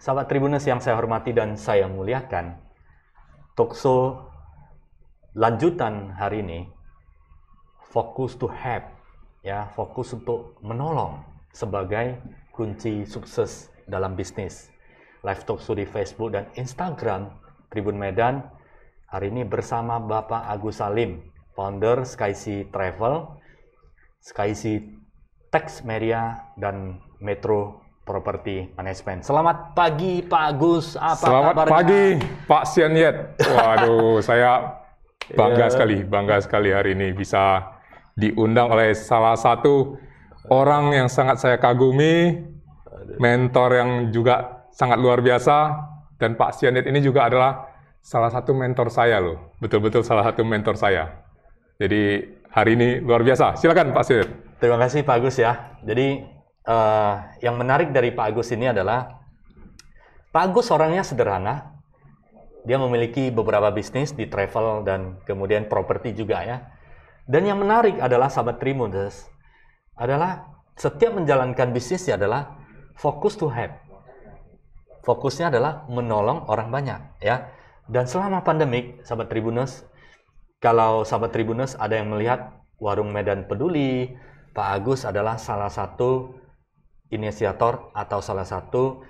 Sahabat Tribuners yang saya hormati dan saya muliakan, talkshow lanjutan hari ini fokus to help, ya, fokus untuk menolong sebagai kunci sukses dalam bisnis. Live talkshow di Facebook dan Instagram Tribun Medan hari ini bersama Bapak Agus Salim, founder SkySea Travel, SkySea Tax Media dan Metro Property Management. Selamat pagi Pak Agus, apa Selamat kabarnya? pagi Pak Sian Yet. Waduh, saya bangga sekali hari ini bisa diundang oleh salah satu orang yang sangat saya kagumi, mentor yang juga sangat luar biasa, dan Pak Sian Yet ini juga adalah salah satu mentor saya loh, betul-betul salah satu mentor saya. Jadi hari ini luar biasa. Silakan Pak Sian Yet. Terima kasih Pak Agus ya. Jadi yang menarik dari Pak Agus ini adalah Pak Agus orangnya sederhana. Dia memiliki beberapa bisnis di travel dan kemudian properti juga ya. Dan yang menarik adalah sahabat Tribuners adalah setiap menjalankan bisnisnya adalah fokus to help. Fokusnya adalah menolong orang banyak ya. Dan selama pandemik sahabat Tribuners, kalau sahabat Tribuners ada yang melihat Warung Medan Peduli, Pak Agus adalah salah satu inisiator atau salah satu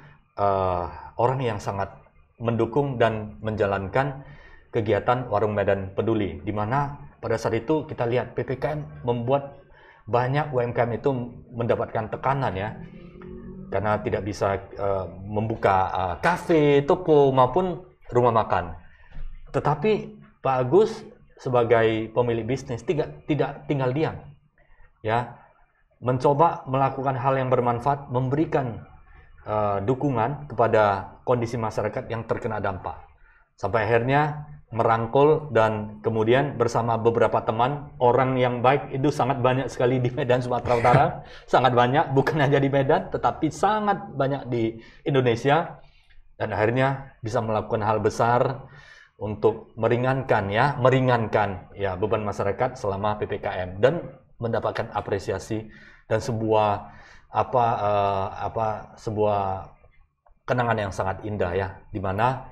orang yang sangat mendukung dan menjalankan kegiatan Warung Medan Peduli, di mana pada saat itu kita lihat PPKM membuat banyak UMKM itu mendapatkan tekanan ya, karena tidak bisa membuka kafe, toko maupun rumah makan. Tetapi Pak Agus sebagai pemilik bisnis tidak tinggal diam, ya, mencoba melakukan hal yang bermanfaat, memberikan dukungan kepada kondisi masyarakat yang terkena dampak. Sampai akhirnya merangkul dan kemudian bersama beberapa teman, orang yang baik itu sangat banyak sekali di Medan, Sumatera Utara. Sangat banyak, bukan hanya di Medan, tetapi sangat banyak di Indonesia. Dan akhirnya bisa melakukan hal besar untuk meringankan beban masyarakat selama PPKM dan mendapatkan apresiasi dan sebuah sebuah kenangan yang sangat indah ya, di mana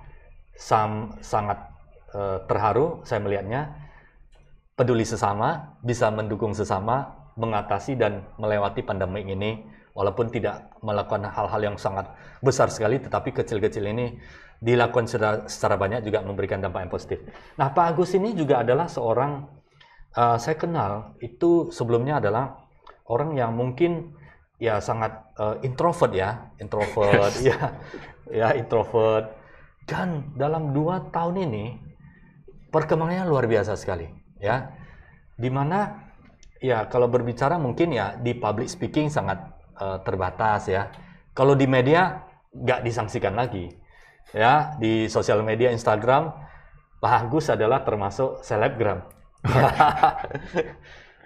sangat terharu saya melihatnya. Peduli sesama, bisa mendukung sesama, mengatasi dan melewati pandemi ini, walaupun tidak melakukan hal-hal yang sangat besar sekali, tetapi kecil-kecil ini dilakukan secara banyak juga memberikan dampak yang positif. Nah, Pak Agus ini juga adalah seorang saya kenal itu sebelumnya adalah orang yang mungkin ya sangat introvert ya, introvert. Dan dalam 2 tahun ini perkembangannya luar biasa sekali ya. Dimana ya kalau berbicara mungkin ya di public speaking sangat terbatas ya. Kalau di media nggak disangsikan lagi ya, di sosial media Instagram Pak Agus adalah termasuk selebgram.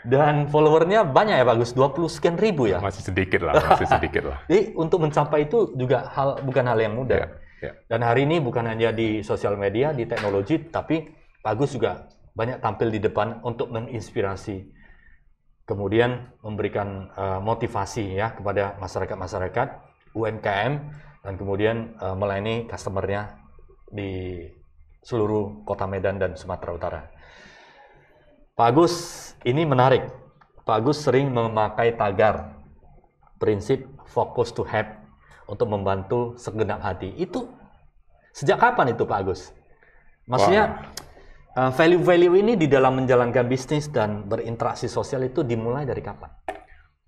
Dan followernya banyak ya Pak Agus, 20 sekian ribu ya. Masih sedikit lah. Jadi untuk mencapai itu juga bukan hal yang mudah. Ya. Dan hari ini bukan hanya di sosial media, di teknologi, tapi Pak Agus juga banyak tampil di depan untuk menginspirasi, kemudian memberikan motivasi ya kepada masyarakat UMKM, dan kemudian melayani customer-nya di seluruh kota Medan dan Sumatera Utara. Pak Agus ini menarik. Pak Agus sering memakai tagar prinsip focus to help untuk membantu segenap hati. Itu sejak kapan itu Pak Agus? Maksudnya value-value ini di dalam menjalankan bisnis dan berinteraksi sosial itu dimulai dari kapan?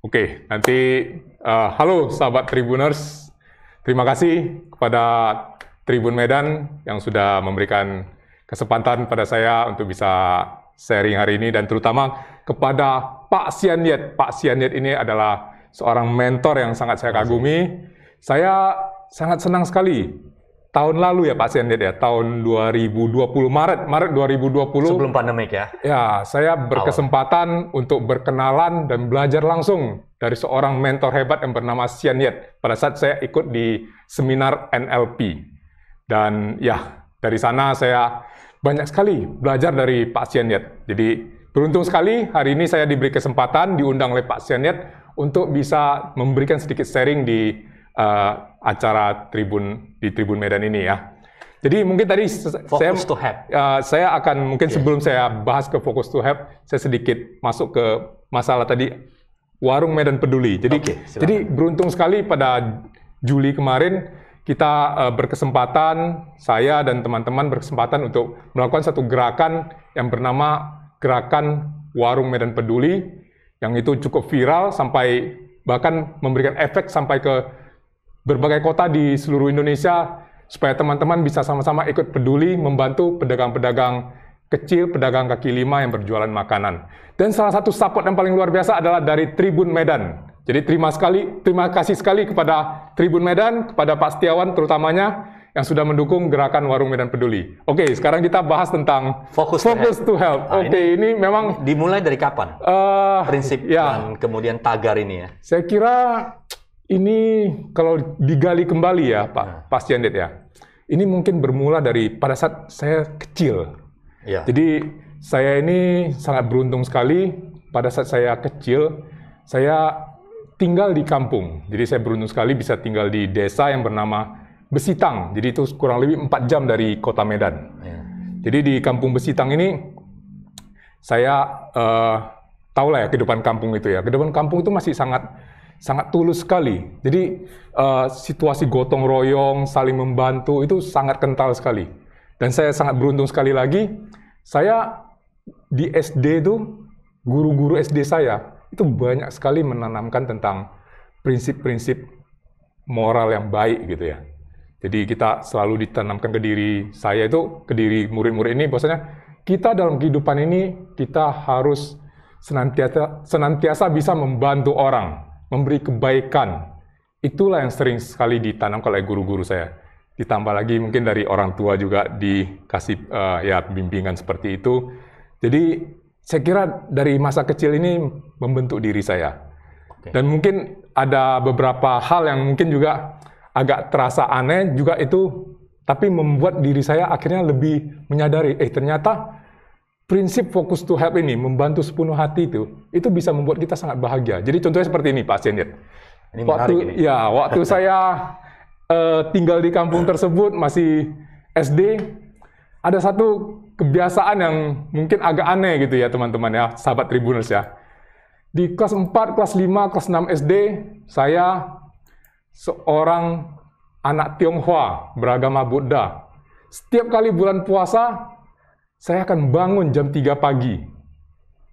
Oke, nanti halo sahabat Tribuners, terima kasih kepada Tribun Medan yang sudah memberikan kesempatan pada saya untuk bisa sharing hari ini, dan terutama kepada Pak Sian Yet. Pak Sian Yet ini adalah seorang mentor yang sangat saya kagumi. Saya sangat senang sekali. Tahun lalu ya Pak Sian Yet ya, tahun 2020, Maret 2020. Sebelum pandemik ya? Ya, saya berkesempatan untuk berkenalan dan belajar langsung dari seorang mentor hebat yang bernama Sian Yet pada saat saya ikut di seminar NLP. Dan ya, dari sana saya banyak sekali belajar dari Pak Sian Yet. Jadi beruntung sekali hari ini saya diberi kesempatan diundang oleh Pak Sian Yet untuk bisa memberikan sedikit sharing di acara di Tribun Medan ini ya. Jadi mungkin tadi Focus to Help. Saya akan mungkin sebelum saya bahas ke Focus to Help, saya sedikit masuk ke masalah tadi Warung Medan Peduli. Jadi beruntung sekali pada Juli kemarin kita berkesempatan, saya dan teman-teman berkesempatan untuk melakukan satu gerakan yang bernama Gerakan Warung Medan Peduli, yang itu cukup viral sampai bahkan memberikan efek sampai ke berbagai kota di seluruh Indonesia, supaya teman-teman bisa sama-sama ikut peduli membantu pedagang-pedagang kecil, pedagang kaki lima yang berjualan makanan. Dan salah satu support yang paling luar biasa adalah dari Tribun Medan. Jadi terima kasih sekali kepada Tribun Medan, kepada Pak Setiawan terutamanya, yang sudah mendukung gerakan Warung Medan Peduli. Oke, sekarang kita bahas tentang Focus to Help. Oke, ini memang dimulai dari kapan? Prinsip dan kemudian tagar ini ya. Saya kira ini kalau digali kembali ya Pak Ciandet ya. Ini mungkin bermula dari pada saat saya kecil. Ya. Jadi saya ini sangat beruntung sekali pada saat saya kecil, saya tinggal di kampung. Jadi saya beruntung sekali bisa tinggal di desa yang bernama Besitang. Jadi itu kurang lebih 4 jam dari kota Medan. Ya. Jadi di kampung Besitang ini saya tahu lah ya kehidupan kampung itu ya. Kehidupan kampung itu masih sangat tulus sekali. Jadi situasi gotong royong, saling membantu itu sangat kental sekali. Dan saya sangat beruntung sekali lagi, saya di SD itu, guru-guru SD saya itu banyak sekali menanamkan tentang prinsip-prinsip moral yang baik gitu ya. Jadi kita selalu ditanamkan ke diri saya itu, ke diri murid-murid ini, bahwasanya kita dalam kehidupan ini kita harus senantiasa bisa membantu orang, memberi kebaikan. Itulah yang sering sekali ditanam oleh guru-guru saya. Ditambah lagi mungkin dari orang tua juga dikasih bimbingan seperti itu. Jadi saya kira dari masa kecil ini membentuk diri saya. Dan mungkin ada beberapa hal yang mungkin juga agak terasa aneh juga itu, tapi membuat diri saya akhirnya lebih menyadari, ternyata prinsip Focus to Help ini, membantu sepenuh hati itu bisa membuat kita sangat bahagia. Jadi contohnya seperti ini Pak Ciandet. Waktu saya tinggal di kampung tersebut, masih SD, ada satu kebiasaan yang mungkin agak aneh gitu ya teman-teman ya, sahabat Tribuners ya. Di kelas 4, kelas 5, kelas 6 SD, saya seorang anak Tionghoa beragama Buddha. Setiap kali bulan puasa, saya akan bangun jam 3 pagi.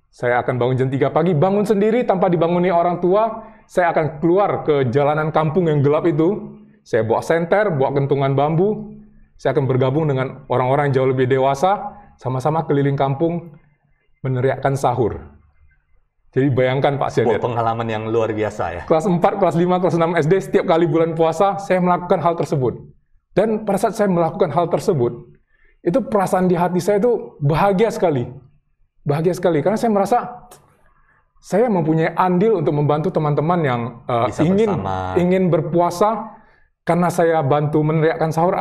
Saya akan bangun jam 3 pagi, bangun sendiri tanpa dibanguni orang tua. Saya akan keluar ke jalanan kampung yang gelap itu. Saya bawa senter, bawa kentungan bambu. Saya akan bergabung dengan orang-orang yang jauh lebih dewasa, sama-sama keliling kampung, meneriakkan sahur. Jadi bayangkan Pak Ciandet. Pengalaman yang luar biasa ya. Kelas 4, kelas 5, kelas 6 SD, setiap kali bulan puasa, saya melakukan hal tersebut. Dan pada saat saya melakukan hal tersebut, itu perasaan di hati saya itu bahagia sekali. Bahagia sekali, karena saya merasa saya mempunyai andil untuk membantu teman-teman yang ingin berpuasa, karena saya bantu meneriakkan sahur,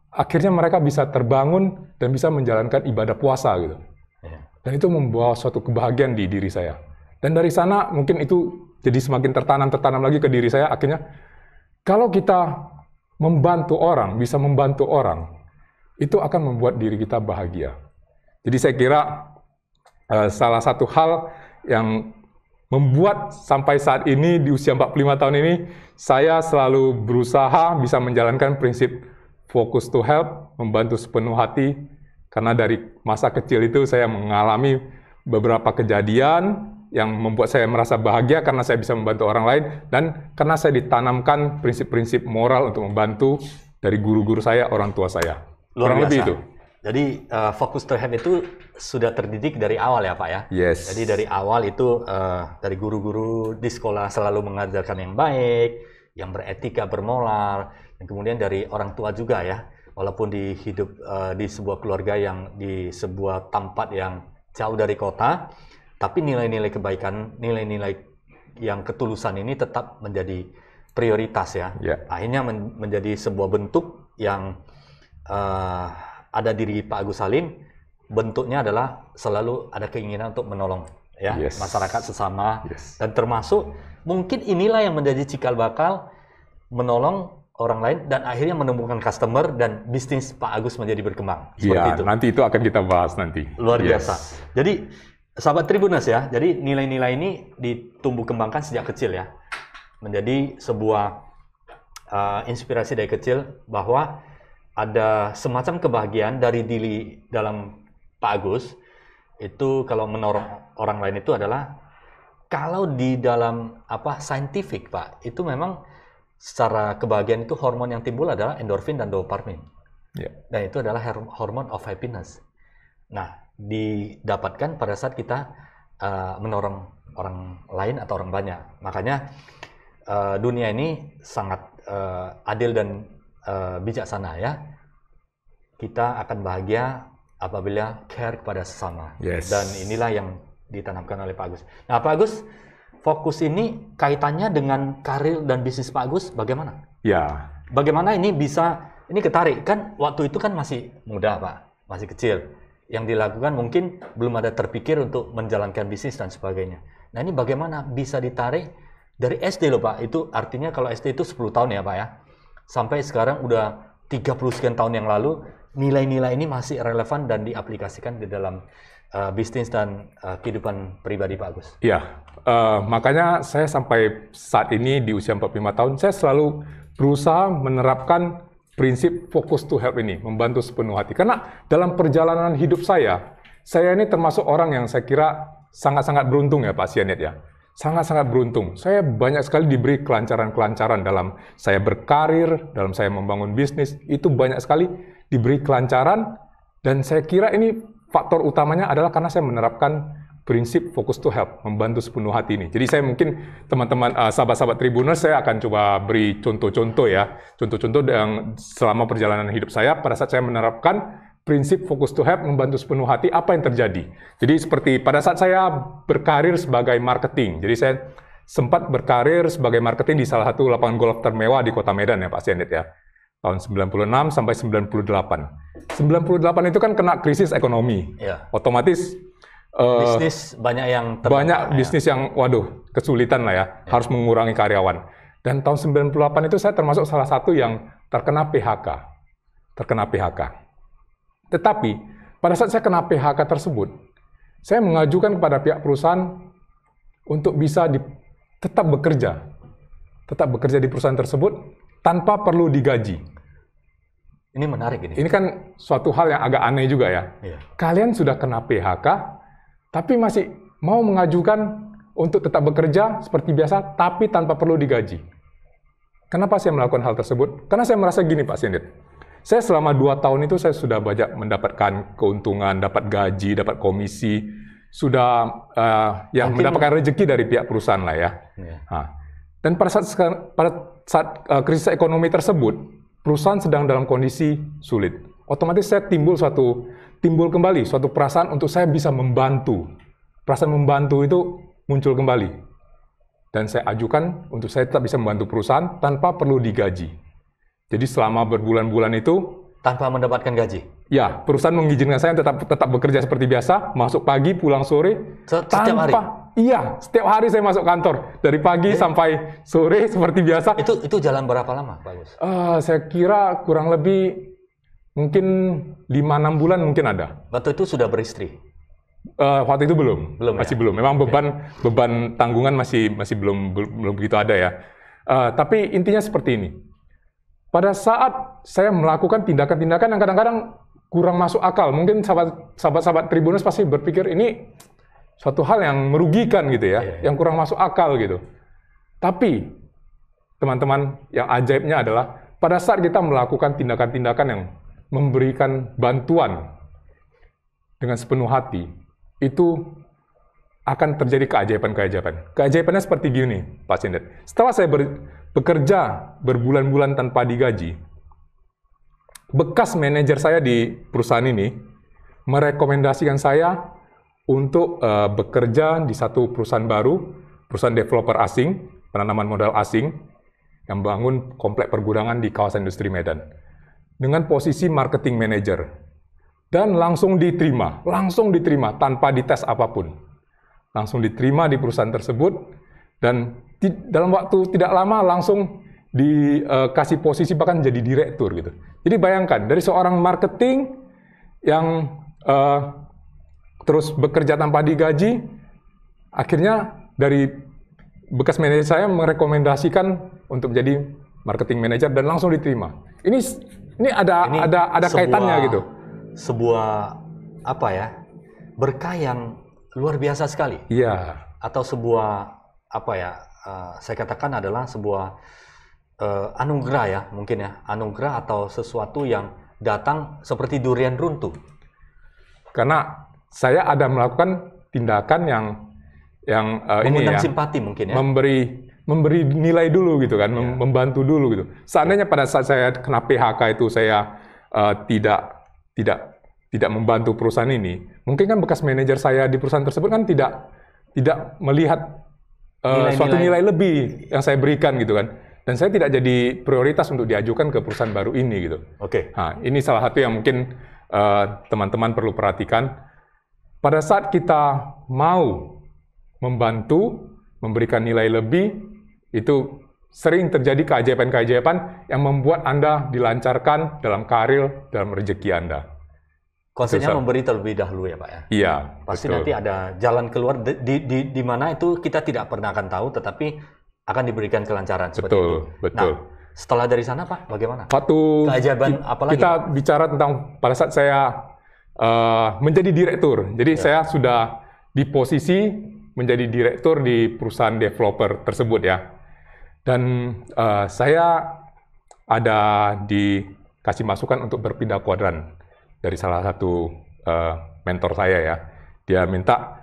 akhirnya mereka bisa terbangun dan bisa menjalankan ibadah puasa gitu. Dan itu membawa suatu kebahagiaan di diri saya. Dan dari sana mungkin itu jadi semakin tertanam lagi ke diri saya. Akhirnya kalau kita membantu orang, bisa membantu orang, itu akan membuat diri kita bahagia. Jadi saya kira salah satu hal yang membuat sampai saat ini di usia 45 tahun ini, saya selalu berusaha bisa menjalankan prinsip Focus to Help, membantu sepenuh hati. Karena dari masa kecil itu saya mengalami beberapa kejadian yang membuat saya merasa bahagia karena saya bisa membantu orang lain, dan karena saya ditanamkan prinsip-prinsip moral untuk membantu dari guru-guru saya, orang tua saya. Kurang lebih itu. Jadi Focus to Help itu sudah terdidik dari awal ya Pak ya? Yes. Jadi dari awal itu dari guru-guru di sekolah selalu mengajarkan yang baik, yang beretika, bermoral, dan kemudian dari orang tua juga ya. Walaupun hidup di sebuah keluarga yang di sebuah tempat yang jauh dari kota, tapi nilai-nilai kebaikan, nilai-nilai yang ketulusan ini tetap menjadi prioritas ya. Yeah. Akhirnya menjadi sebuah bentuk yang ada diri Pak Agus Salim, bentuknya adalah selalu ada keinginan untuk menolong ya masyarakat sesama. Dan termasuk mungkin inilah yang menjadi cikal bakal menolong orang lain dan akhirnya menemukan customer dan bisnis Pak Agus menjadi berkembang. Seperti itu. Nanti itu akan kita bahas nanti. Luar biasa. Jadi sahabat Tribuners ya, jadi nilai-nilai ini ditumbuh kembangkan sejak kecil ya, menjadi sebuah inspirasi dari kecil bahwa ada semacam kebahagiaan dari diri dalam Pak Agus itu kalau menolong orang lain itu adalah kalau di dalam scientific Pak itu memang secara kebahagiaan itu hormon yang timbul adalah endorfin dan dopamin. Dan itu adalah hormon of happiness. Nah, didapatkan pada saat kita menolong orang lain atau orang banyak. Makanya dunia ini sangat adil dan bijaksana ya. Kita akan bahagia apabila care kepada sesama. Dan inilah yang ditanamkan oleh Pak Agus. Nah, Pak Agus, fokus ini kaitannya dengan karir dan bisnis Pak Agus bagaimana? Ya. Bagaimana ini bisa, ini ketarik kan waktu itu kan masih muda Pak, masih kecil. Yang dilakukan mungkin belum ada terpikir untuk menjalankan bisnis dan sebagainya. Nah ini bagaimana bisa ditarik dari SD loh Pak, itu artinya kalau SD itu 10 tahun ya Pak ya. Sampai sekarang udah 30 sekian tahun yang lalu, nilai-nilai ini masih relevan dan diaplikasikan di dalam bisnis dan kehidupan pribadi Pak Agus. Iya, makanya saya sampai saat ini di usia 45 tahun, saya selalu berusaha menerapkan prinsip focus to help ini, membantu sepenuh hati. Karena dalam perjalanan hidup saya ini termasuk orang yang saya kira sangat-sangat beruntung ya Pak Sianet ya. Sangat-sangat beruntung. Saya banyak sekali diberi kelancaran-kelancaran dalam saya berkarir, dalam saya membangun bisnis, itu banyak sekali diberi kelancaran, dan saya kira ini faktor utamanya adalah karena saya menerapkan prinsip focus to help, membantu sepenuh hati ini. Jadi saya mungkin teman-teman sahabat-sahabat Tribuners, saya akan coba beri contoh-contoh ya. Contoh-contoh yang selama perjalanan hidup saya, pada saat saya menerapkan prinsip focus to help, membantu sepenuh hati, apa yang terjadi. Jadi seperti pada saat saya berkarir sebagai marketing, jadi saya sempat berkarir sebagai marketing di salah satu lapangan golf termewah di Kota Medan ya Pak Sianet ya. Tahun 96 sampai 98. 98 itu kan kena krisis ekonomi. Ya. Otomatis bisnis banyak yang bisnis yang kesulitan lah ya, harus mengurangi karyawan. Dan tahun 98 itu saya termasuk salah satu yang terkena PHK. Tetapi pada saat saya kena PHK tersebut, saya mengajukan kepada pihak perusahaan untuk bisa tetap bekerja di perusahaan tersebut tanpa perlu digaji. Ini menarik ini. Ini kan suatu hal yang agak aneh juga ya. Kalian sudah kena PHK, tapi masih mau mengajukan untuk tetap bekerja seperti biasa, tapi tanpa perlu digaji. Kenapa saya melakukan hal tersebut? Karena saya merasa gini Pak Sianet. Saya selama 2 tahun itu saya sudah banyak mendapatkan keuntungan, dapat gaji, dapat komisi, sudah mendapatkan rezeki dari pihak perusahaan lah ya. Dan pada saat krisis ekonomi tersebut, perusahaan sedang dalam kondisi sulit. Otomatis saya timbul kembali suatu perasaan untuk saya bisa membantu. Perasaan membantu itu muncul kembali. Dan saya ajukan untuk saya tetap bisa membantu perusahaan tanpa perlu digaji. Jadi selama berbulan-bulan itu tanpa mendapatkan gaji. Ya, perusahaan mengizinkan saya tetap bekerja seperti biasa, masuk pagi, pulang sore. Setiap hari? Iya, setiap hari saya masuk kantor. Dari pagi sampai sore seperti biasa. Itu jalan berapa lama, Pak Agus? Saya kira kurang lebih mungkin 5-6 bulan mungkin ada. Waktu itu sudah beristri? Waktu itu belum masih ya? belum. Memang beban tanggungan masih belum begitu ada ya. Tapi intinya seperti ini. Pada saat saya melakukan tindakan-tindakan yang kadang-kadang kurang masuk akal, mungkin sahabat-sahabat Tribuners pasti berpikir ini suatu hal yang merugikan gitu ya, yang kurang masuk akal gitu. Tapi teman-teman, yang ajaibnya adalah pada saat kita melakukan tindakan-tindakan yang memberikan bantuan dengan sepenuh hati, itu akan terjadi keajaiban-keajaiban. Keajaibannya seperti gini, Pak Sianet. Setelah saya bekerja berbulan-bulan tanpa digaji, bekas manajer saya di perusahaan ini merekomendasikan saya untuk bekerja di satu perusahaan baru, perusahaan developer asing, penanaman modal asing, yang membangun komplek pergudangan di kawasan industri Medan, dengan posisi marketing manager. Dan langsung diterima tanpa dites apapun. Langsung diterima di perusahaan tersebut, dan dalam waktu tidak lama langsung dikasih posisi bahkan jadi direktur gitu. Jadi bayangkan dari seorang marketing yang terus bekerja tanpa digaji, akhirnya dari bekas manajer saya merekomendasikan untuk menjadi marketing manager dan langsung diterima. Ini ada kaitannya gitu. Sebuah apa ya? Berkah yang luar biasa sekali. Iya. Atau sebuah apa ya? Saya katakan adalah sebuah anugerah ya, mungkin ya, anugerah atau sesuatu yang datang seperti durian runtuh. Karena saya ada melakukan tindakan yang mengundang ini ya, simpati mungkin ya. memberi nilai dulu gitu kan, membantu dulu gitu. Seandainya pada saat saya kena PHK itu saya tidak membantu perusahaan ini, mungkin kan bekas manajer saya di perusahaan tersebut kan tidak melihat suatu nilai lebih yang saya berikan gitu kan. Dan saya tidak jadi prioritas untuk diajukan ke perusahaan baru ini gitu. Oke. Nah, ini salah satu yang mungkin teman-teman perlu perhatikan. Pada saat kita mau membantu, memberikan nilai lebih, itu sering terjadi keajaiban-keajaiban yang membuat Anda dilancarkan dalam karir, dalam rezeki Anda. Konsepnya memberi terlebih dahulu ya Pak ya? Iya. Pasti betul. nanti ada jalan keluar di mana itu kita tidak pernah akan tahu, tetapi akan diberikan kelancaran seperti itu. Betul. Nah, setelah dari sana Pak, bagaimana? Keajaiban apalagi? Kita bicara tentang pada saat saya menjadi direktur. Jadi saya sudah di posisi menjadi direktur di perusahaan developer tersebut ya. Dan saya ada dikasih masukan untuk berpindah kuadran dari salah satu mentor saya ya. Dia minta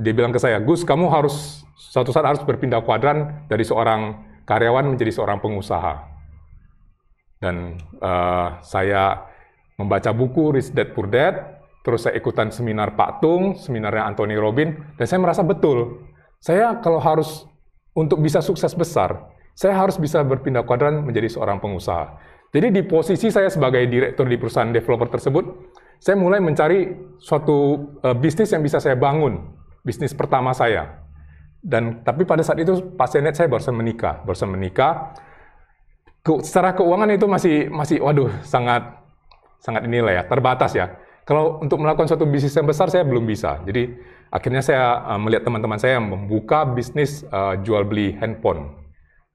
dia bilang ke saya, Gus, kamu harus suatu saat harus berpindah kuadran dari seorang karyawan menjadi seorang pengusaha. Dan saya membaca buku Rich Dad Poor Dad, terus saya ikutan seminar Pak Tung, seminarnya Anthony Robbins, dan saya merasa betul, saya kalau harus untuk bisa sukses besar, saya harus bisa berpindah kuadran menjadi seorang pengusaha. Jadi di posisi saya sebagai direktur di perusahaan developer tersebut, saya mulai mencari suatu bisnis yang bisa saya bangun, bisnis pertama saya. Tapi pada saat itu pasien saya barusan menikah. Secara keuangan itu masih waduh sangat inilah ya, terbatas ya. Kalau untuk melakukan suatu bisnis yang besar saya belum bisa. Jadi akhirnya saya melihat teman-teman saya membuka bisnis jual beli handphone.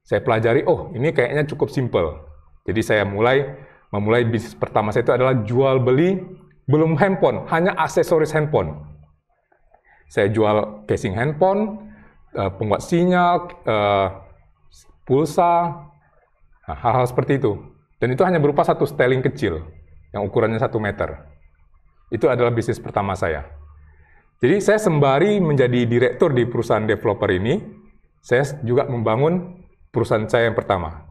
Saya pelajari, oh ini kayaknya cukup simple. Jadi saya memulai bisnis pertama saya itu adalah jual beli belum handphone, hanya aksesoris handphone. Saya jual casing handphone, penguat sinyal, pulsa, hal-hal seperti itu. Dan itu hanya berupa satu styling kecil yang ukurannya 1 meter. Itu adalah bisnis pertama saya. Jadi saya sembari menjadi direktur di perusahaan developer ini, saya juga membangun perusahaan saya yang pertama.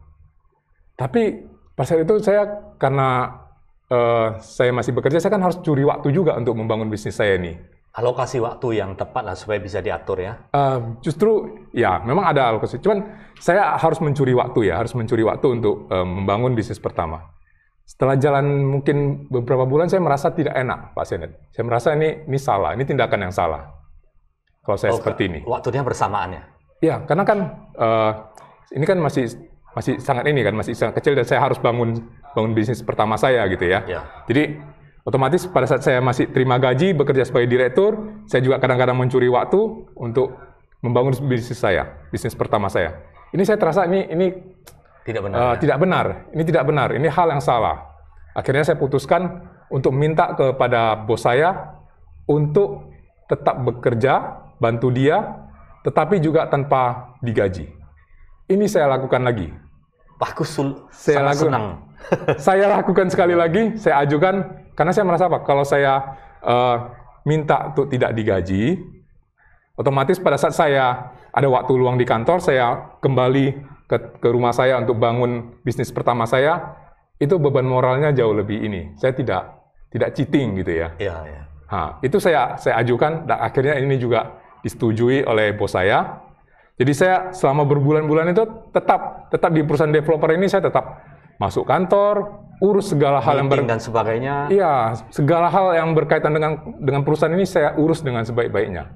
Tapi pada saat itu saya karena saya masih bekerja, saya kan harus curi waktu juga untuk membangun bisnis saya ini. Alokasi waktu yang tepat lah supaya bisa diatur ya. Justru ya memang ada alokasi. Cuman saya harus mencuri waktu untuk membangun bisnis pertama. Setelah jalan mungkin beberapa bulan saya merasa tidak enak Pak Senet. Saya merasa ini salah, ini tindakan yang salah. Kalau saya seperti ini. Waktunya bersamaan ya? Ya, karena kan ini kan masih sangat ini kan, masih sangat kecil dan saya harus bangun bisnis pertama saya gitu ya. Jadi otomatis pada saat saya masih terima gaji, bekerja sebagai direktur, saya juga kadang-kadang mencuri waktu untuk membangun bisnis pertama saya. Ini saya terasa ini tidak benar. Ini tidak benar. Ini hal yang salah. Akhirnya saya putuskan untuk minta kepada bos saya untuk tetap bekerja, bantu dia, tetapi juga tanpa digaji. Ini saya lakukan lagi. Bagus, saya senang. Saya lakukan sekali lagi, saya ajukan, karena saya merasa apa? Kalau saya minta untuk tidak digaji, otomatis pada saat saya ada waktu luang di kantor, saya kembali ke rumah saya untuk bangun bisnis pertama saya, itu beban moralnya jauh lebih ini. Saya tidak cheating gitu ya. Nah, itu saya ajukan, dan akhirnya ini juga disetujui oleh bos saya. Jadi saya selama berbulan-bulan itu tetap di perusahaan developer ini saya tetap masuk kantor, urus segala hal yang dan sebagainya. Iya, segala hal yang berkaitan dengan perusahaan ini saya urus dengan sebaik-baiknya.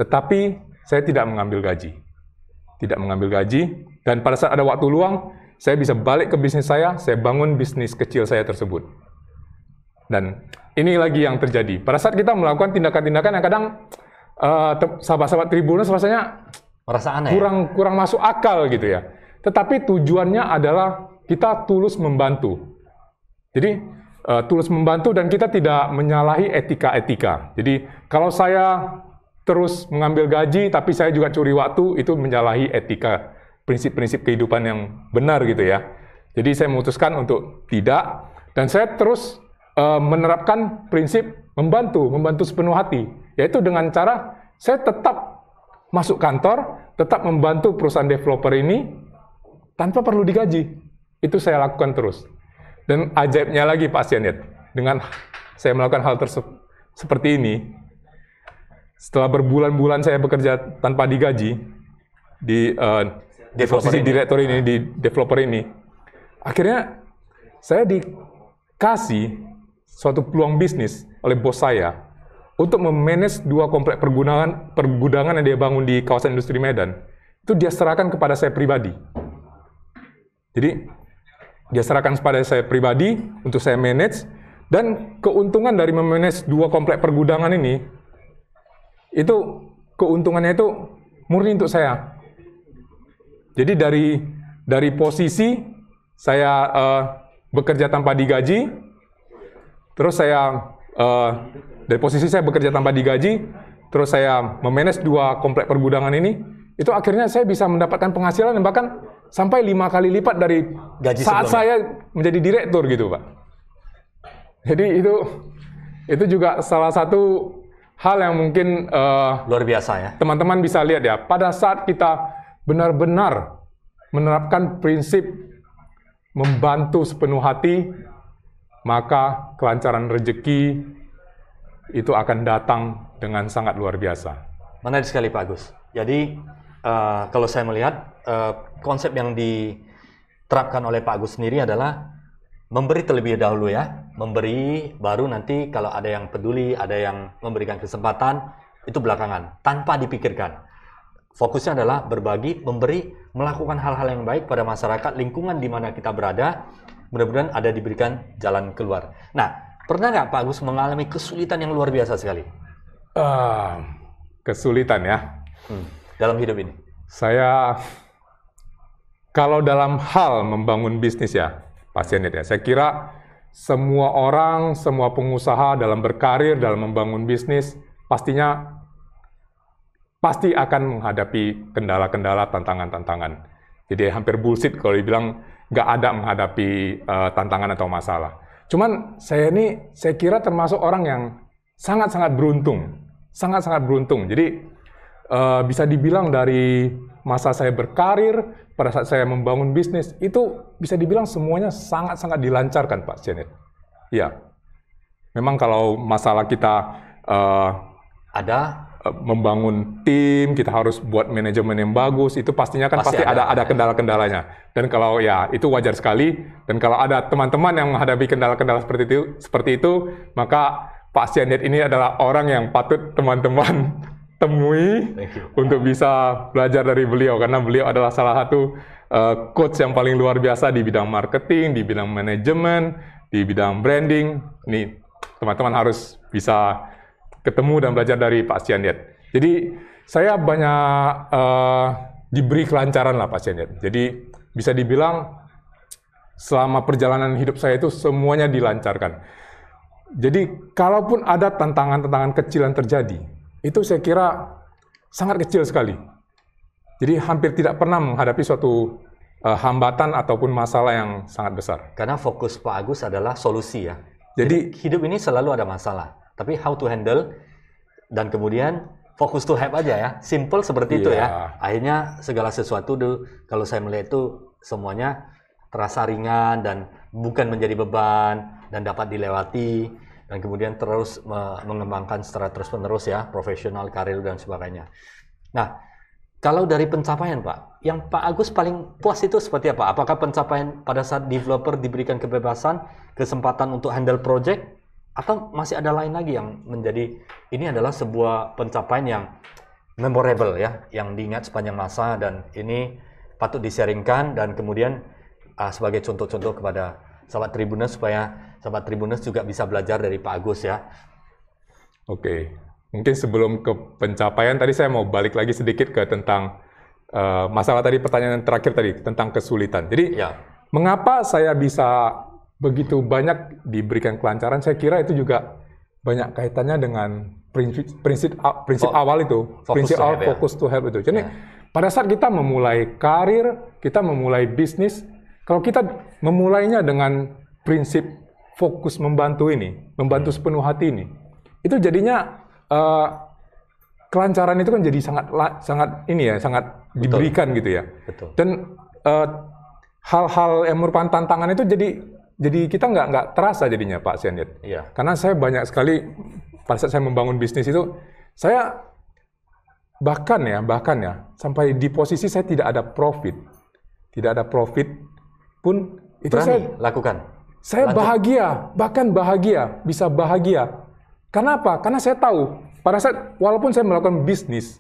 Tetapi saya tidak mengambil gaji. tidak mengambil gaji, dan pada saat ada waktu luang, saya bisa balik ke bisnis saya bangun bisnis kecil saya tersebut. Dan ini lagi yang terjadi. Pada saat kita melakukan tindakan-tindakan yang kadang sahabat-sahabat Tribuners rasanya merasa aneh, kurang masuk akal gitu ya. Tetapi tujuannya adalah kita tulus membantu. Jadi tulus membantu dan kita tidak menyalahi etika-etika. Jadi kalau saya terus mengambil gaji tapi saya juga curi waktu, itu menyalahi etika, prinsip-prinsip kehidupan yang benar gitu ya. Jadi saya memutuskan untuk tidak, dan saya terus menerapkan prinsip membantu sepenuh hati, yaitu dengan cara saya tetap masuk kantor, tetap membantu perusahaan developer ini tanpa perlu digaji. Itu saya lakukan terus. Dan ajaibnya lagi Pak Sianit, dengan saya melakukan hal seperti ini, setelah berbulan-bulan saya bekerja tanpa digaji di posisi direktur ini, di developer ini, akhirnya saya dikasih suatu peluang bisnis oleh bos saya untuk memanage 2 komplek pergudangan yang dia bangun di kawasan industri Medan. Itu dia serahkan kepada saya pribadi. Jadi dia serahkan kepada saya pribadi untuk saya manage, dan keuntungan dari memanage 2 komplek pergudangan ini, itu keuntungannya itu murni untuk saya. Jadi dari posisi saya bekerja tanpa digaji, terus saya dari posisi saya bekerja tanpa digaji, terus saya memanage 2 komplek pergudangan ini, itu akhirnya saya bisa mendapatkan penghasilan yang bahkan sampai 5 kali lipat dari gaji saat sebelumnya saya menjadi direktur gitu, Pak. Jadi itu juga salah satu hal yang mungkin luar biasa ya. Teman-teman bisa lihat ya, pada saat kita benar-benar menerapkan prinsip membantu sepenuh hati, maka kelancaran rezeki itu akan datang dengan sangat luar biasa. Menarik sekali Pak Agus. Jadi kalau saya melihat konsep yang diterapkan oleh Pak Agus sendiri adalah memberi terlebih dahulu ya, memberi baru nanti kalau ada yang peduli, ada yang memberikan kesempatan, itu belakangan, tanpa dipikirkan. Fokusnya adalah berbagi, memberi, melakukan hal-hal yang baik pada masyarakat, lingkungan di mana kita berada, mudah-mudahan ada diberikan jalan keluar. Nah, pernah nggak Pak Agus mengalami kesulitan yang luar biasa sekali? Kesulitan ya? Dalam hidup ini? Saya, kalau dalam hal membangun bisnis ya, Pak Sianit ya, saya kira semua orang, semua pengusaha dalam berkarir, dalam membangun bisnis, pasti akan menghadapi kendala-kendala, tantangan-tantangan. Jadi hampir bullshit kalau dibilang nggak ada menghadapi tantangan atau masalah. Cuman saya kira termasuk orang yang sangat-sangat beruntung. Sangat-sangat beruntung. Jadi bisa dibilang dari masa saya berkarir, pada saat saya membangun bisnis, itu bisa dibilang semuanya sangat-sangat dilancarkan, Pak Sianit. Ya, memang kalau masalah kita ada membangun tim, kita harus buat manajemen yang bagus, itu pastinya kan pasti ada kendala-kendalanya. Dan kalau ya itu wajar sekali. Dan kalau ada teman-teman yang menghadapi kendala-kendala seperti itu, maka Pak Sianit ini adalah orang yang patut teman-teman temui untuk bisa belajar dari beliau, karena beliau adalah salah satu coach yang paling luar biasa di bidang marketing, di bidang manajemen, di bidang branding. Nih, teman-teman harus bisa ketemu dan belajar dari Pak Sianit. Jadi saya banyak diberi kelancaran lah Pak Sianit. Jadi bisa dibilang selama perjalanan hidup saya itu semuanya dilancarkan. Jadi kalaupun ada tantangan-tantangan kecil yang terjadi, itu saya kira sangat kecil sekali. Jadi hampir tidak pernah menghadapi suatu hambatan ataupun masalah yang sangat besar. Karena fokus Pak Agus adalah solusi ya. Jadi hidup ini selalu ada masalah, tapi how to handle, dan kemudian fokus to have aja ya. Simple seperti itu ya. Akhirnya segala sesuatu kalau saya melihat itu semuanya terasa ringan dan bukan menjadi beban dan dapat dilewati, dan kemudian terus mengembangkan secara terus-menerus ya, profesional, karir, dan sebagainya. Nah, kalau dari pencapaian Pak, yang Pak Agus paling puas itu seperti apa? Apakah pencapaian pada saat developer diberikan kebebasan, kesempatan untuk handle project, atau masih ada lain lagi yang menjadi ini adalah sebuah pencapaian yang memorable ya, yang diingat sepanjang masa, dan ini patut di-sharingkan dan kemudian sebagai contoh-contoh kepada sahabat Tribuners supaya sahabat Tribuners juga bisa belajar dari Pak Agus ya. Oke, mungkin sebelum ke pencapaian tadi saya mau balik lagi sedikit ke tentang masalah tadi, pertanyaan terakhir tadi tentang kesulitan. Jadi mengapa saya bisa begitu banyak diberikan kelancaran? Saya kira itu juga banyak kaitannya dengan prinsip awal itu, prinsip awal fokus to help itu. Jadi pada saat kita memulai karir, kita memulai bisnis, kalau kita memulainya dengan prinsip fokus membantu ini, membantu sepenuh hati ini, itu jadinya kelancaran itu kan jadi sangat diberikan gitu ya. Betul. Dan hal-hal yang merupakan tantangan itu jadi kita nggak terasa jadinya Pak Sendet. Iya. Karena saya banyak sekali pada saat saya membangun bisnis itu, saya bahkan ya sampai di posisi saya tidak ada profit pun itu berani saya lakukan. Saya bahagia, bahkan bahagia, bisa bahagia. Karena apa? Karena saya tahu pada saat walaupun saya melakukan bisnis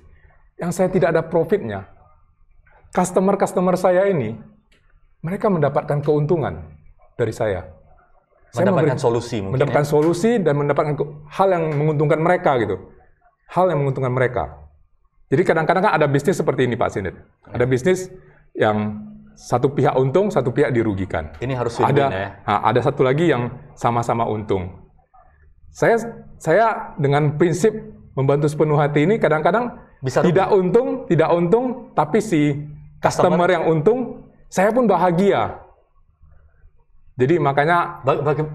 yang saya tidak ada profitnya, customer saya ini mereka mendapatkan keuntungan dari saya. Mendapatkan solusi mungkin. Mendapatkan solusi dan mendapatkan hal yang menguntungkan mereka gitu. Hal yang menguntungkan mereka. Jadi kadang-kadang kan ada bisnis seperti ini Pak Sindet. Ada bisnis yang satu pihak untung, satu pihak dirugikan. Ini harus win-win ya. Ada satu lagi yang sama-sama untung. Saya dengan prinsip membantu sepenuh hati ini kadang-kadang tidak untung, tapi si customer yang untung, saya pun bahagia. Jadi makanya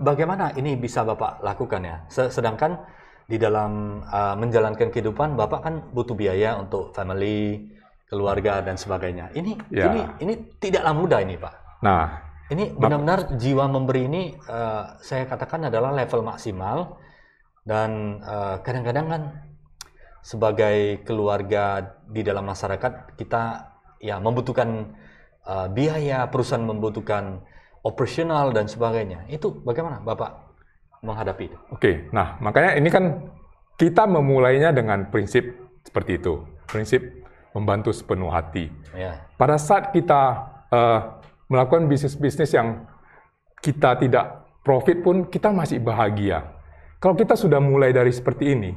bagaimana ini bisa Bapak lakukan ya? Sedangkan di dalam menjalankan kehidupan Bapak kan butuh biaya untuk family, keluarga dan sebagainya. Ini tidaklah mudah ini Pak. Nah, ini benar-benar jiwa memberi ini saya katakan adalah level maksimal, dan kadang-kadang kan sebagai keluarga di dalam masyarakat kita ya membutuhkan biaya, perusahaan membutuhkan operasional dan sebagainya. Itu bagaimana Bapak menghadapi itu? Oke, nah makanya ini kan kita memulainya dengan prinsip seperti itu, prinsip membantu sepenuh hati. Ya. Pada saat kita melakukan bisnis-bisnis yang kita tidak profit pun, kita masih bahagia. Kalau kita sudah mulai dari seperti ini,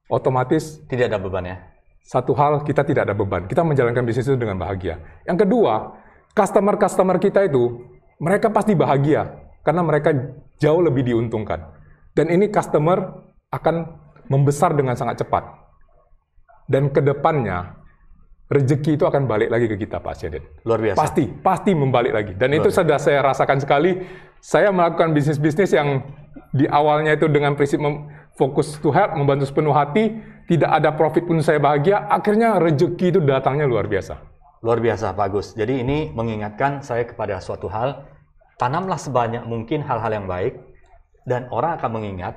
otomatis tidak ada beban ya? Satu hal, kita tidak ada beban. Kita menjalankan bisnis itu dengan bahagia. Yang kedua, customer kita itu, mereka pasti bahagia karena mereka jauh lebih diuntungkan. Dan ini customer akan membesar dengan sangat cepat. Dan ke depannya, rezeki itu akan balik lagi ke kita, Pak Syedid. Luar biasa. Pasti membalik lagi. Dan itu sudah saya rasakan sekali. Saya melakukan bisnis-bisnis yang di awalnya itu dengan prinsip fokus to help, membantu sepenuh hati, tidak ada profit pun saya bahagia, akhirnya rezeki itu datangnya luar biasa. Luar biasa, Pak Agus. Jadi ini mengingatkan saya kepada suatu hal, tanamlah sebanyak mungkin hal-hal yang baik, dan orang akan mengingat,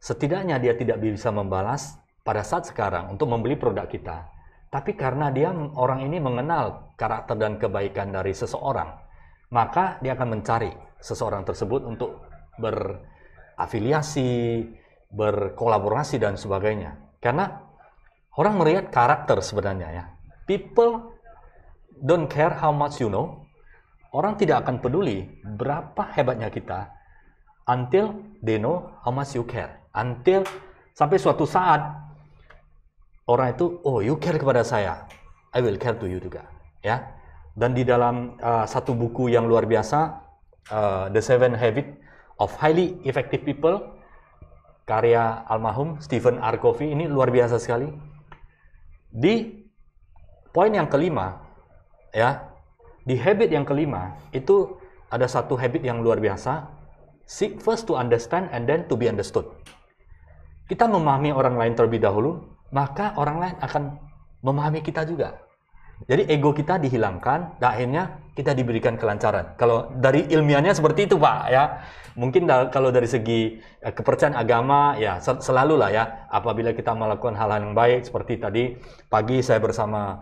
setidaknya dia tidak bisa membalas pada saat sekarang untuk membeli produk kita. Tapi karena orang ini mengenal karakter dan kebaikan dari seseorang, maka dia akan mencari seseorang tersebut untuk berafiliasi, berkolaborasi, dan sebagainya. Karena orang melihat karakter sebenarnya ya. People don't care how much you know. Orang tidak akan peduli berapa hebatnya kita until they know how much you care. Until sampai suatu saat orang itu, oh you care kepada saya, I will care to you juga. Ya. Dan di dalam satu buku yang luar biasa, The 7 Habits of Highly Effective People, karya almarhum Stephen R. Covey, ini luar biasa sekali. Di poin yang kelima, ya, di habit yang kelima itu ada satu habit yang luar biasa. Seek first to understand and then to be understood. Kita memahami orang lain terlebih dahulu, maka orang lain akan memahami kita juga. Jadi ego kita dihilangkan, dan akhirnya kita diberikan kelancaran. Kalau dari ilmiahnya seperti itu, Pak, ya. Mungkin kalau dari segi kepercayaan agama, ya selalu lah ya, apabila kita melakukan hal-hal yang baik, seperti tadi pagi saya bersama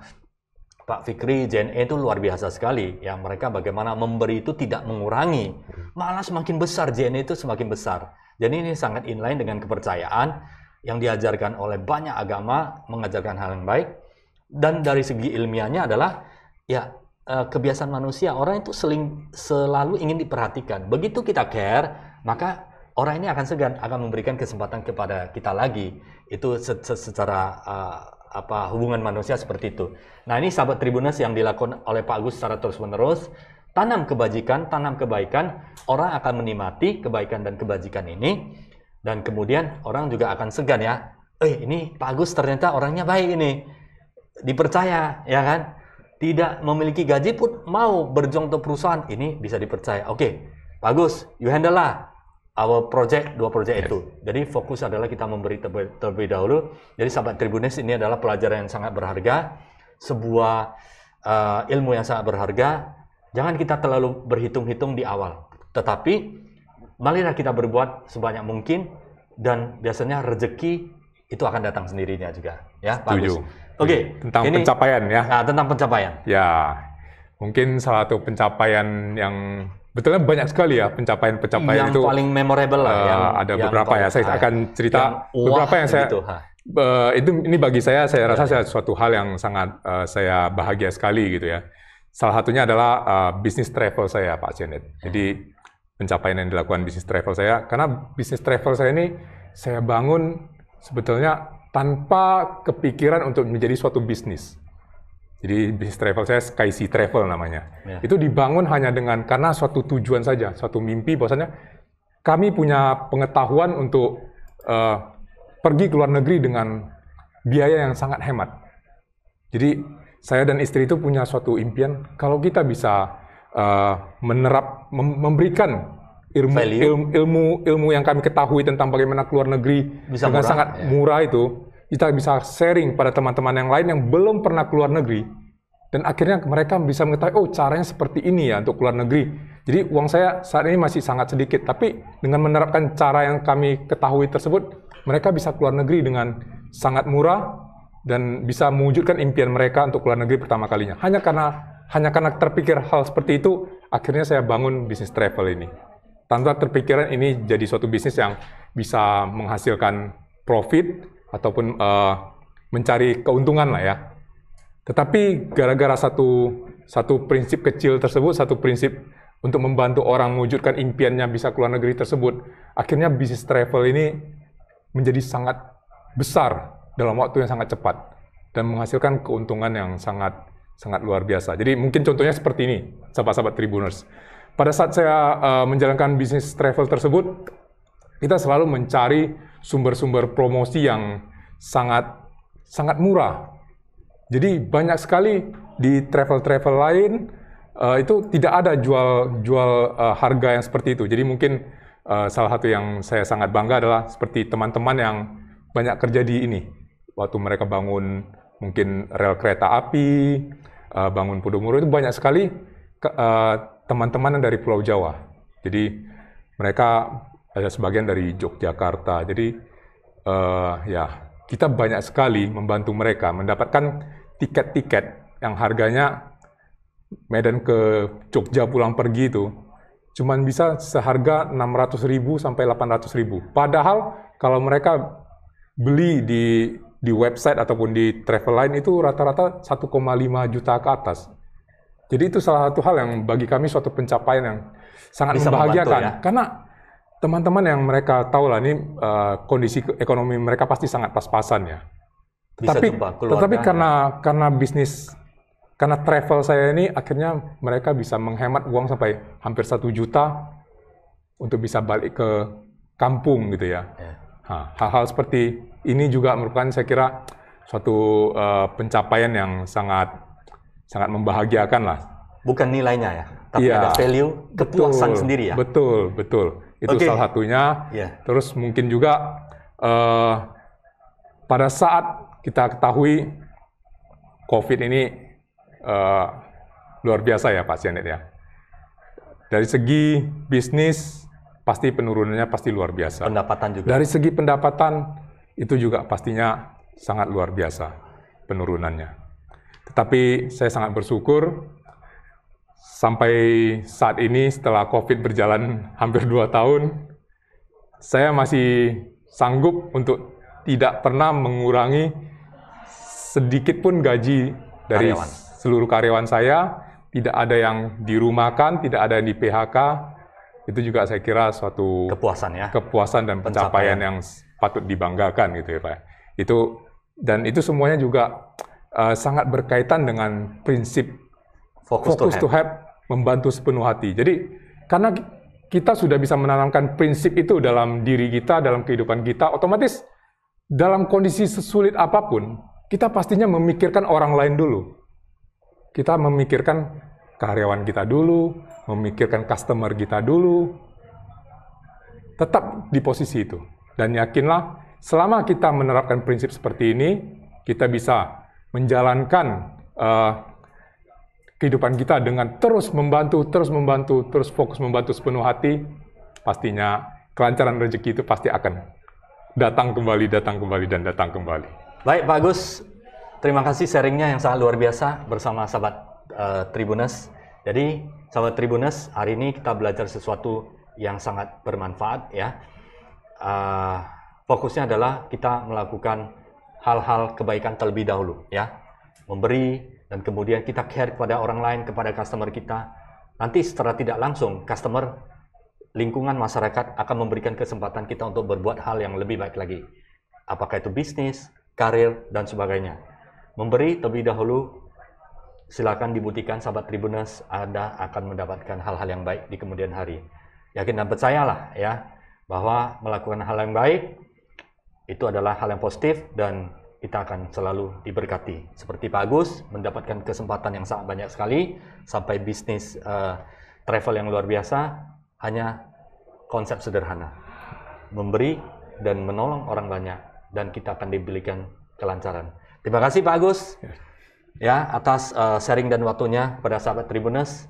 Pak Fikri, JNE itu luar biasa sekali. Ya, mereka bagaimana memberi itu tidak mengurangi, malah semakin besar, JNE itu semakin besar. Jadi ini sangat inline dengan kepercayaan. yang diajarkan oleh banyak agama, mengajarkan hal yang baik. Dan dari segi ilmiahnya adalah ya kebiasaan manusia, orang itu selalu ingin diperhatikan. Begitu kita care, maka orang ini akan segan, akan memberikan kesempatan kepada kita lagi. Itu secara hubungan manusia seperti itu. Nah, ini sahabat Tribuners yang dilakukan oleh Pak Agus secara terus-menerus. Tanam kebajikan, tanam kebaikan, orang akan menikmati kebaikan dan kebajikan ini. Dan kemudian orang juga akan segan ya. Ini Pak Agus ternyata orangnya baik ini. Dipercaya, ya kan? Tidak memiliki gaji pun mau berjuang untuk perusahaan. Ini bisa dipercaya. Oke, Pak Agus, you handle lah our project, 2 project itu. Jadi fokus adalah kita memberi terlebih dahulu. Jadi sahabat Tribuners, ini adalah pelajaran yang sangat berharga, sebuah ilmu yang sangat berharga. Jangan kita terlalu berhitung-hitung di awal, tetapi marilah kita berbuat sebanyak mungkin, dan biasanya rezeki itu akan datang sendirinya juga. Ya, Pak Agus. Oke, tentang pencapaian ya. Nah, tentang pencapaian. Ya, mungkin salah satu pencapaian yang betulnya banyak sekali ya pencapaian-pencapaian yang itu. paling memorable lah. Ada beberapa ya. Saya akan cerita beberapa yang saya. Ini bagi saya rasa suatu hal yang sangat saya bahagia sekali gitu ya. Salah satunya adalah bisnis travel saya, Pak Janet. Jadi pencapaian yang dilakukan bisnis travel saya, karena bisnis travel saya ini saya bangun sebetulnya tanpa kepikiran untuk menjadi suatu bisnis. Jadi bisnis travel saya SkySea Travel namanya. Itu dibangun hanya karena suatu tujuan saja, suatu mimpi bahwasanya kami punya pengetahuan untuk pergi ke luar negeri dengan biaya yang sangat hemat. Jadi saya dan istri itu punya suatu impian, kalau kita bisa memberikan ilmu yang kami ketahui tentang bagaimana keluar negeri dengan sangat murah itu, kita bisa sharing pada teman-teman yang lain yang belum pernah keluar negeri, dan akhirnya mereka bisa mengetahui, caranya seperti ini ya untuk keluar negeri. Jadi uang saya saat ini masih sangat sedikit, tapi dengan menerapkan cara yang kami ketahui tersebut, mereka bisa keluar negeri dengan sangat murah dan bisa mewujudkan impian mereka untuk keluar negeri pertama kalinya. Hanya karena terpikir hal seperti itu, akhirnya saya bangun bisnis travel ini. Tanpa terpikiran ini jadi suatu bisnis yang bisa menghasilkan profit ataupun mencari keuntungan lah ya. Tetapi gara-gara satu prinsip kecil tersebut, satu prinsip untuk membantu orang mewujudkan impiannya bisa keluar negeri tersebut, akhirnya bisnis travel ini menjadi sangat besar dalam waktu yang sangat cepat dan menghasilkan keuntungan yang sangat luar biasa. Jadi mungkin contohnya seperti ini, sahabat-sahabat Tribuners. Pada saat saya menjalankan bisnis travel tersebut, kita selalu mencari sumber-sumber promosi yang sangat murah. Jadi banyak sekali di travel-travel lain itu tidak ada jual harga yang seperti itu. Jadi mungkin salah satu yang saya sangat bangga adalah seperti teman-teman yang banyak kerja di ini. Waktu mereka bangun mungkin rel kereta api, bangun Podomoro, itu banyak sekali teman-teman dari Pulau Jawa. Jadi mereka ada sebagian dari Yogyakarta. Jadi ya kita banyak sekali membantu mereka mendapatkan tiket-tiket yang harganya Medan ke Jogja pulang pergi itu cuman bisa seharga 600.000 sampai 800.000. Padahal kalau mereka beli di website ataupun di travel line itu rata-rata 1,5 juta ke atas. Jadi itu salah satu hal yang bagi kami suatu pencapaian yang sangat membahagiakan. Ya? Karena teman-teman yang mereka tahu lah ini kondisi ekonomi mereka pasti sangat pas-pasan ya. Tetapi karena bisnis, karena travel saya ini akhirnya mereka bisa menghemat uang sampai hampir 1 juta untuk bisa balik ke kampung gitu ya. Hal-hal seperti ini juga merupakan saya kira suatu pencapaian yang sangat membahagiakan lah. Bukan nilainya ya, tapi ada value kepuasan sendiri ya. Betul. Itu salah satunya. Terus mungkin juga pada saat kita ketahui COVID ini luar biasa ya Pak Janet ya. Dari segi bisnis pasti penurunannya pasti luar biasa. Pendapatan juga. Dari segi pendapatan itu juga pastinya sangat luar biasa penurunannya. Tetapi saya sangat bersyukur sampai saat ini setelah COVID berjalan hampir 2 tahun, saya masih sanggup untuk tidak pernah mengurangi sedikit pun gaji dari Karyawan. seluruh karyawan saya. Tidak ada yang dirumahkan, tidak ada yang di PHK. Itu juga saya kira suatu Kepuasan ya. kepuasan dan pencapaian yang patut dibanggakan gitu ya Pak. Itu semuanya juga sangat berkaitan dengan prinsip Fokus to have, membantu sepenuh hati. Jadi karena kita sudah bisa menanamkan prinsip itu dalam diri kita, dalam kehidupan kita, otomatis dalam kondisi sesulit apapun, kita pastinya memikirkan orang lain dulu. Kita memikirkan karyawan kita dulu, memikirkan customer kita dulu. Tetap di posisi itu. Dan yakinlah, selama kita menerapkan prinsip seperti ini, kita bisa menjalankan kehidupan kita dengan terus membantu, terus fokus membantu sepenuh hati, pastinya kelancaran rezeki itu pasti akan datang kembali, dan datang kembali. Baik Pak Agus, terima kasih sharingnya yang sangat luar biasa bersama sahabat Tribuners. Jadi sahabat Tribuners, hari ini kita belajar sesuatu yang sangat bermanfaat ya. Fokusnya adalah kita melakukan hal-hal kebaikan terlebih dahulu ya. Memberi, dan kemudian kita care kepada orang lain, kepada customer kita. Nanti secara tidak langsung, customer, lingkungan masyarakat akan memberikan kesempatan kita untuk berbuat hal yang lebih baik lagi. Apakah itu bisnis, karir, dan sebagainya. Memberi terlebih dahulu, silakan dibuktikan sahabat Tribuners, Anda akan mendapatkan hal-hal yang baik di kemudian hari. Yakin dan percayalah ya, bahwa melakukan hal yang baik, itu adalah hal yang positif, dan kita akan selalu diberkati. Seperti Pak Agus, mendapatkan kesempatan yang sangat banyak sekali, sampai bisnis travel yang luar biasa, hanya konsep sederhana. Memberi dan menolong orang banyak, dan kita akan diberikan kelancaran. Terima kasih Pak Agus ya, atas sharing dan waktunya kepada sahabat Tribuners.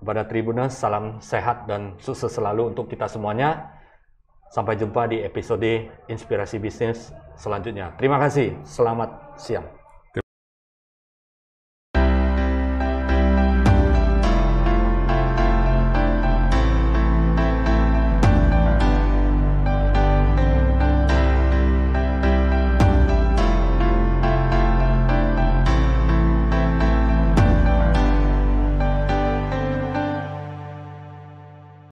Kepada Tribuners, salam sehat dan sukses selalu untuk kita semuanya. Sampai jumpa di episode Inspirasi Bisnis selanjutnya. Terima kasih. Selamat siang.